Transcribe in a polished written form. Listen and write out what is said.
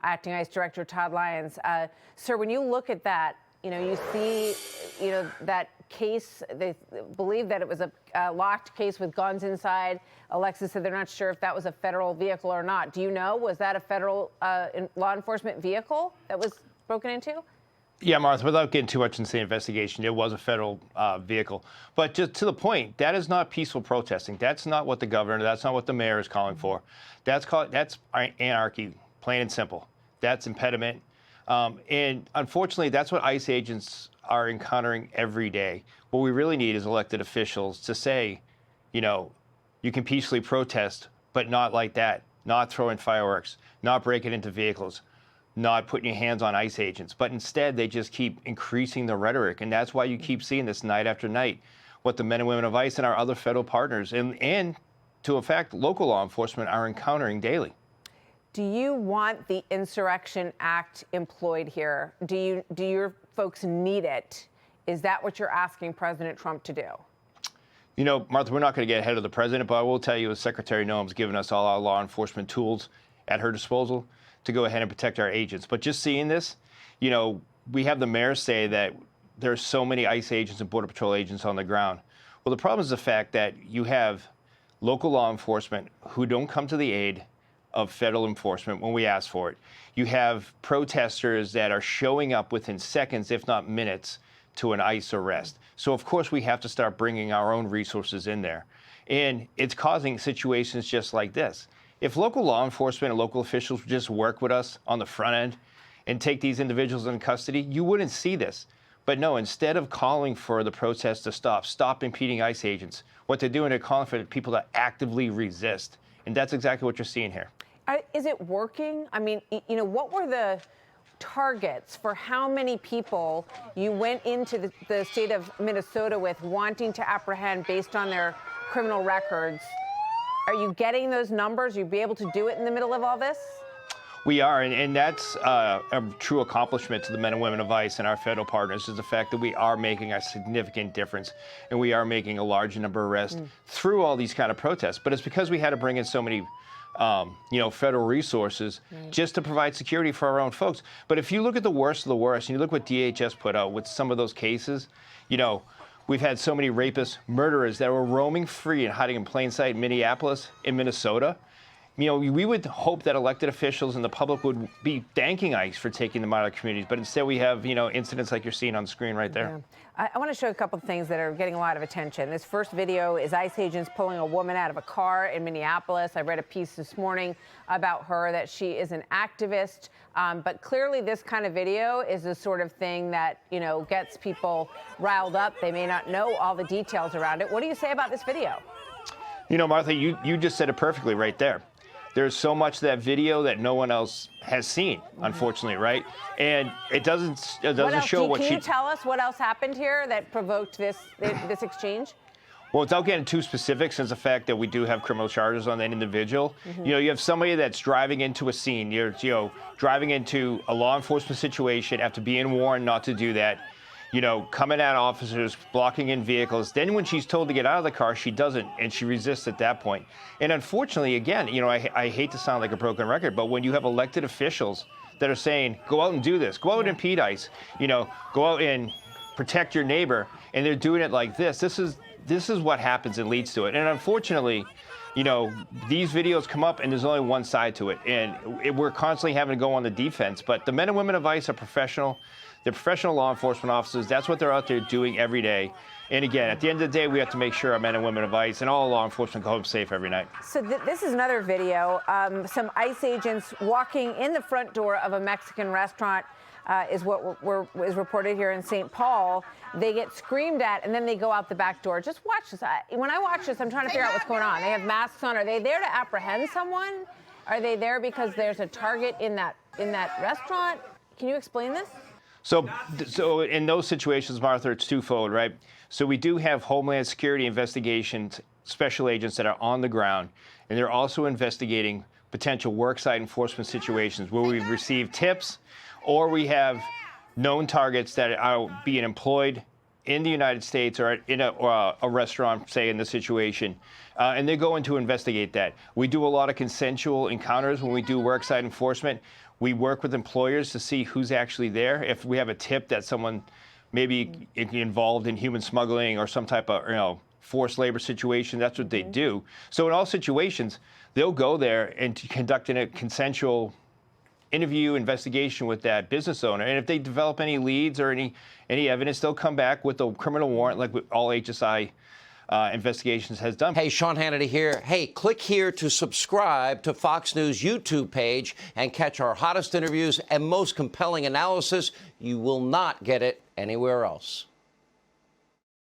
Acting ICE Director Todd Lyons. Sir, when you look at that, you see, that case, they believe that it was a locked case with guns inside. Alexis said they're not sure if that was a federal vehicle or not. Do you know, was that a federal law enforcement vehicle that was broken into? Yeah, Martha, without getting too much into the investigation, it was a federal vehicle. But just to the point, that is not peaceful protesting. That's not what the governor, that's not what the mayor is calling for. That's anarchy, plain and simple. That's impediment. And unfortunately, that's what ICE agents are encountering every day. What we really need is elected officials to say, you can peacefully protest, but not like that, not throwing fireworks, not breaking into vehicles, not putting your hands on ICE agents. But instead, they just keep increasing the rhetoric. And that's why you keep seeing this night after night, what the men and women of ICE and our other federal partners and to a fact, local law enforcement are encountering daily. Do you want the Insurrection Act employed here? Do your folks need it? Is that what you're asking President Trump to do? Martha, we're not going to get ahead of the president, but I will tell you, as Secretary Noem's given us all our law enforcement tools at her disposal to go ahead and protect our agents. But just seeing this, we have the mayor say that there's so many ICE agents and Border Patrol agents on the ground. Well, the problem is the fact that you have local law enforcement who don't come to the aid of federal enforcement when we ask for it. You have protesters that are showing up within seconds, if not minutes, to an ICE arrest. So, of course, we have to start bringing our own resources in there. And it's causing situations just like this. If local law enforcement and local officials just work with us on the front end and take these individuals in custody, you wouldn't see this. But no, instead of calling for the protests to stop impeding ICE agents, what they're doing, they're calling for people to actively resist. And that's exactly what you're seeing here. Is it working? I mean, what were the targets for how many people you went into the state of Minnesota with wanting to apprehend based on their criminal records? Are you getting those numbers? You'll be able to do it in the middle of all this? We are, and that's a true accomplishment to the men and women of ICE and our federal partners, is the fact that we are making a significant difference, and we are making a large number of arrests through all these kind of protests. But it's because we had to bring in so many federal resources just to provide security for our own folks. But if you look at the worst of the worst, and you look what DHS put out with some of those cases, we've had so many rapists, murderers that were roaming free and hiding in plain sight in Minneapolis, in Minnesota. We would hope that elected officials and the public would be thanking ICE for taking them out of communities, but instead we have, incidents like you're seeing on the screen right there. Yeah. I want to show a couple of things that are getting a lot of attention. This first video is ICE agents pulling a woman out of a car in Minneapolis. I read a piece this morning about her, that she is an activist, but clearly this kind of video is the sort of thing that, gets people riled up. They may not know all the details around it. What do you say about this video? Martha, you just said it perfectly right there. There's so much of that video that no one else has seen, unfortunately, right? And it doesn't show what she... Can you tell us what else happened here that provoked this exchange? Well, without getting too specific, since the fact that we do have criminal charges on that individual, you have somebody that's driving into a scene, you're driving into a law enforcement situation after being warned not to do that, coming at officers, blocking in vehicles. Then when she's told to get out of the car, she doesn't, and she resists at that point. And unfortunately, again, I hate to sound like a broken record, but when you have elected officials that are saying, go out and do this, go out and impede ICE, go out and protect your neighbor, and they're doing it like this, this is what happens and leads to it. And unfortunately, these videos come up and there's only one side to it. And we're constantly having to go on the defense. But the men and women of ICE are professional. They're professional law enforcement officers. That's what they're out there doing every day. And again, at the end of the day, we have to make sure our men and women of ICE and all law enforcement go home safe every night. So this is another video. Some ICE agents walking in the front door of a Mexican restaurant is what is reported here in St. Paul. They get screamed at, and then they go out the back door. Just watch this. When I watch this, I'm trying to figure out what's going on. They have masks on. Are they there to apprehend someone? Are they there because there's a target in that restaurant? Can you explain this? So in those situations, Martha, it's twofold, right? So we do have Homeland Security investigations, special agents that are on the ground, and they're also investigating potential worksite enforcement situations where we've received tips or we have known targets that are being employed in the United States or in a restaurant, say in this situation, and they go in to investigate that. We do a lot of consensual encounters when we do worksite enforcement. We work with employers to see who's actually there. If we have a tip that someone may be involved in human smuggling or some type of forced labor situation, that's what they do. So in all situations, they'll go there and conduct a consensual interview, investigation with that business owner. And if they develop any leads or any evidence, they'll come back with a criminal warrant like all HSI investigations has done. Hey, Sean Hannity here. Hey, click here to subscribe to Fox News YouTube page and catch our hottest interviews and most compelling analysis. You will not get it anywhere else.